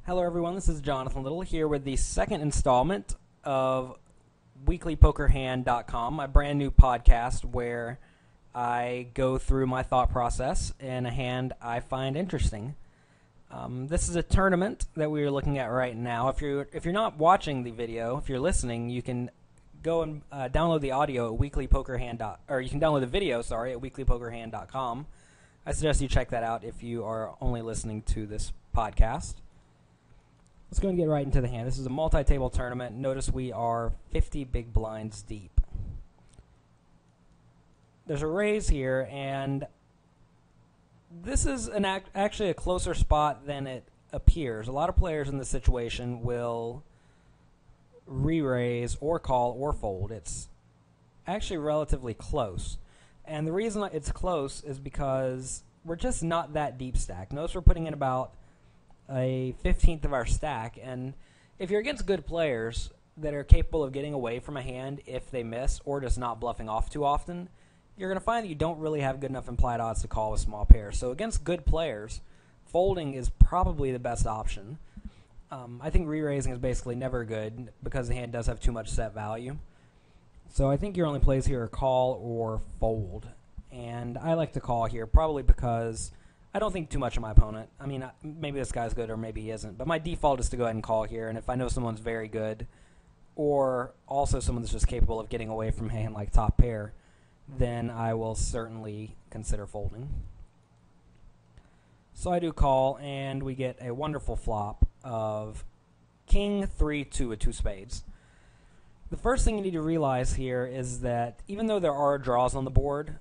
Hello everyone, this is Jonathan Little here with the second installment of weeklypokerhand.com, my brand new podcast where I go through my thought process in a hand I find interesting. This is a tournament that we are looking at right now. If you're not watching the video, if you're listening, you can go and download the audio at or you can download the video, at weeklypokerhand.com. I suggest you check that out if you are only listening to this podcast. Let's go and get right into the hand. This is a multi-table tournament. Notice we are 50 big blinds deep. There's a raise here, and this is actually a closer spot than it appears. A lot of players in this situation will re-raise or call or fold. It's actually relatively close. And the reason it's close is because we're just not that deep stacked. Notice we're putting in about a 15th of our stack, and if you're against good players that are capable of getting away from a hand if they miss or just not bluffing off too often, you're going to find that you don't really have good enough implied odds to call with small pairs. So against good players, folding is probably the best option. I think re-raising is basically never good because the hand does have too much set value. So I think your only plays here are call or fold, and I like to call here probably because I don't think too much of my opponent. I mean, maybe this guy's good or maybe he isn't, but my default is to go ahead and call here, and if I know someone's very good or also someone that's just capable of getting away from a hand like top pair, then I will certainly consider folding. So I do call, and we get a wonderful flop of king 3-2 with two spades. The first thing you need to realize here is that even though there are draws on the board,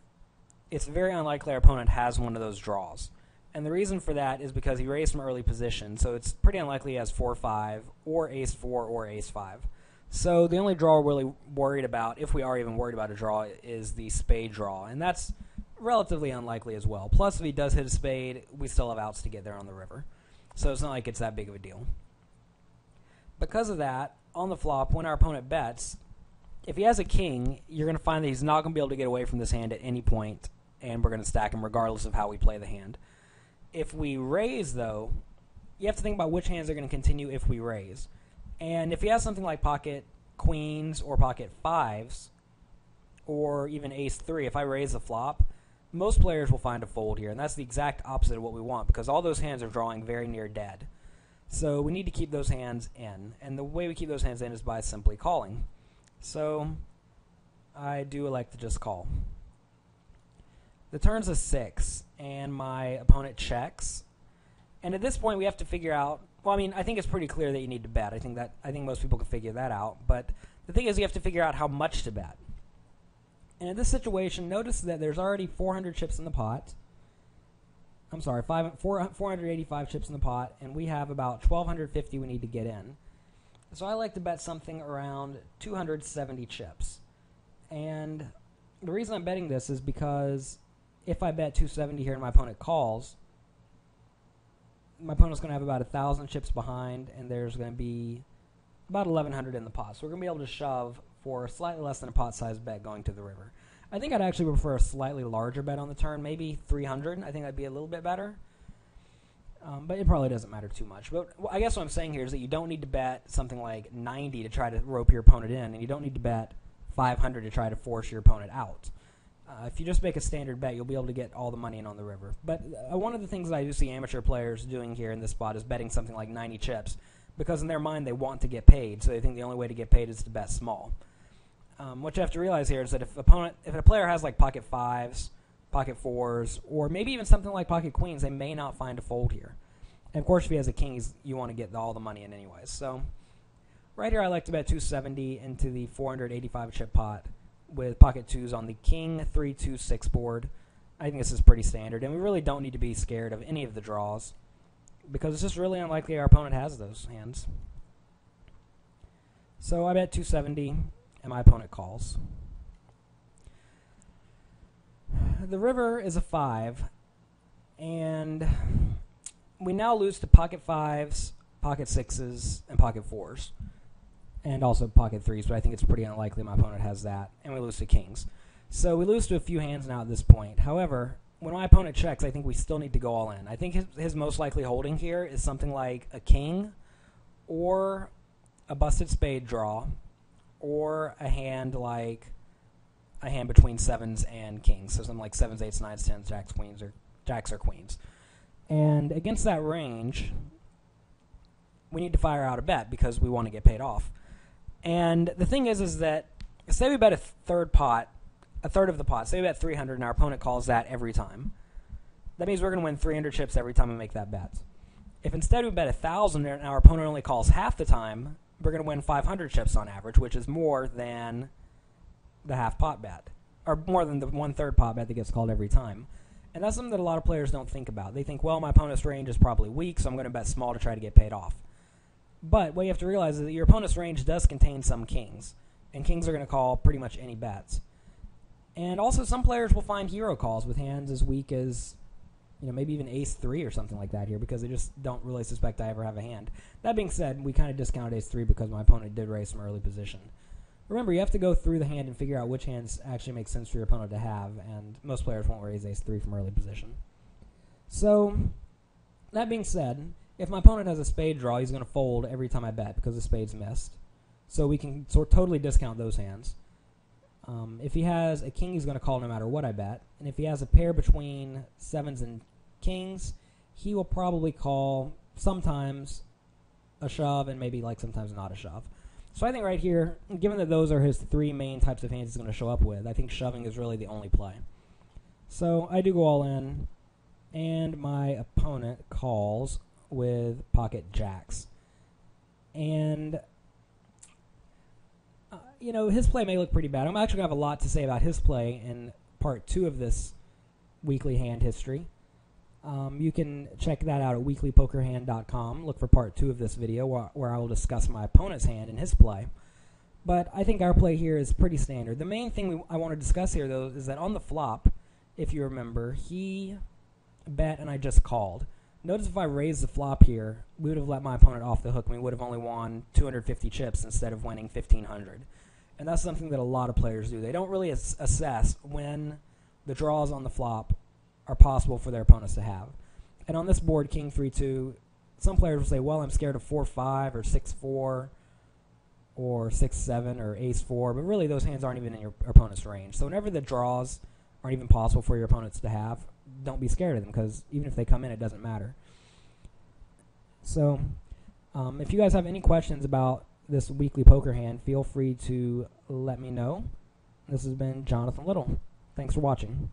it's very unlikely our opponent has one of those draws. And the reason for that is because he raised from early position, so it's pretty unlikely he has 4-5 or ace-4 or ace-5. So the only draw we're really worried about, if we are even worried about a draw, is the spade draw, and that's relatively unlikely as well. Plus, if he does hit a spade, we still have outs to get there on the river. So it's not like it's that big of a deal. Because of that, on the flop, when our opponent bets, if he has a king, you're going to find that he's not going to be able to get away from this hand at any point, and we're going to stack him regardless of how we play the hand. If we raise, though, you have to think about which hands are going to continue if we raise. And if he has something like pocket queens or pocket fives, or even ace-3, if I raise the flop, most players will find a fold here, and that's the exact opposite of what we want, because all those hands are drawing very near dead. So we need to keep those hands in, and the way we keep those hands in is by simply calling. So I do elect to just call. The turn's a 6, and my opponent checks. And at this point, we have to figure out. Well, I mean, I think it's pretty clear that you need to bet. I think most people can figure that out. But the thing is, you have to figure out how much to bet. And in this situation, notice that there's already 400 chips in the pot. I'm sorry, 485 chips in the pot, and we have about 1,250 we need to get in. So I like to bet something around 270 chips. And the reason I'm betting this is because if I bet 270 here and my opponent calls, my opponent's going to have about 1,000 chips behind, and there's going to be about 1,100 in the pot. So we're going to be able to shove for slightly less than a pot-sized bet going to the river. I think I'd actually prefer a slightly larger bet on the turn, maybe 300. I think that'd be a little bit better. But it probably doesn't matter too much. But I guess what I'm saying here is that you don't need to bet something like 90 to try to rope your opponent in, and you don't need to bet 500 to try to force your opponent out. If you just make a standard bet, you'll be able to get all the money in on the river. But one of the things that I do see amateur players doing here in this spot is betting something like 90 chips, because in their mind they want to get paid, so they think the only way to get paid is to bet small. What you have to realize here is that if a player has like pocket fives, pocket fours, or maybe even something like pocket queens, they may not find a fold here. And of course, if he has a king, you want to get all the money in anyways. So right here, I like to bet 270 into the 485 chip pot with pocket twos on the king 3-2-6 board. I think this is pretty standard, and we really don't need to be scared of any of the draws because it's just really unlikely our opponent has those hands. So I bet 270, and my opponent calls. The river is a 5, and we now lose to pocket fives, pocket sixes, and pocket fours, and also pocket threes, but I think it's pretty unlikely my opponent has that, and we lose to kings. So we lose to a few hands now at this point. However, when my opponent checks, I think we still need to go all in. I think his most likely holding here is something like a king or a busted spade draw or a hand like a hand between sevens and kings. So something like sevens, eights, nines, tens, jacks, queens, or jacks or queens. And against that range, we need to fire out a bet because we want to get paid off. And the thing is that say we bet a third of the pot, say we bet 300 and our opponent calls that every time. That means we're going to win 300 chips every time we make that bet. If instead we bet 1,000 and our opponent only calls half the time, we're going to win 500 chips on average, which is more than the half pot bet, or more than the 1/3 pot bet that gets called every time. And that's something that a lot of players don't think about. They think, well, my opponent's range is probably weak, so I'm going to bet small to try to get paid off. But what you have to realize is that your opponent's range does contain some kings, and kings are going to call pretty much any bets. And also some players will find hero calls with hands as weak as, maybe even ace-3 or something like that here because they just don't really suspect I ever have a hand. That being said, we kind of discounted ace-3 because my opponent did raise some early position. Remember, you have to go through the hand and figure out which hands actually make sense for your opponent to have, and most players won't raise ace-3 from early position. So, that being said, if my opponent has a spade draw, he's going to fold every time I bet because the spade's missed. So we can totally discount those hands. If he has a king, he's going to call no matter what I bet. And if he has a pair between sevens and kings, he will probably call sometimes a shove and maybe sometimes not a shove. So I think right here, given that those are his three main types of hands he's going to show up with, I think shoving is really the only play. So I do go all in, and my opponent calls with pocket jacks. And his play may look pretty bad. I'm actually going to have a lot to say about his play in part 2 of this weekly hand history. You can check that out at weeklypokerhand.com. Look for part 2 of this video where I will discuss my opponent's hand and his play. But I think our play here is pretty standard. The main thing I want to discuss here, though, is that on the flop, if you remember, he bet and I just called. Notice if I raised the flop here, we would have let my opponent off the hook. We would have only won 250 chips instead of winning 1,500. And that's something that a lot of players do. They don't really assess when the draws on the flop are possible for their opponents to have. And on this board, King 3-2, some players will say, well, I'm scared of 4-5 or 6-4 or 6-7 or ace-4, but really those hands aren't even in your opponent's range. So whenever the draws aren't even possible for your opponents to have, don't be scared of them because even if they come in, it doesn't matter. So if you guys have any questions about this weekly poker hand, feel free to let me know. This has been Jonathan Little. Thanks for watching.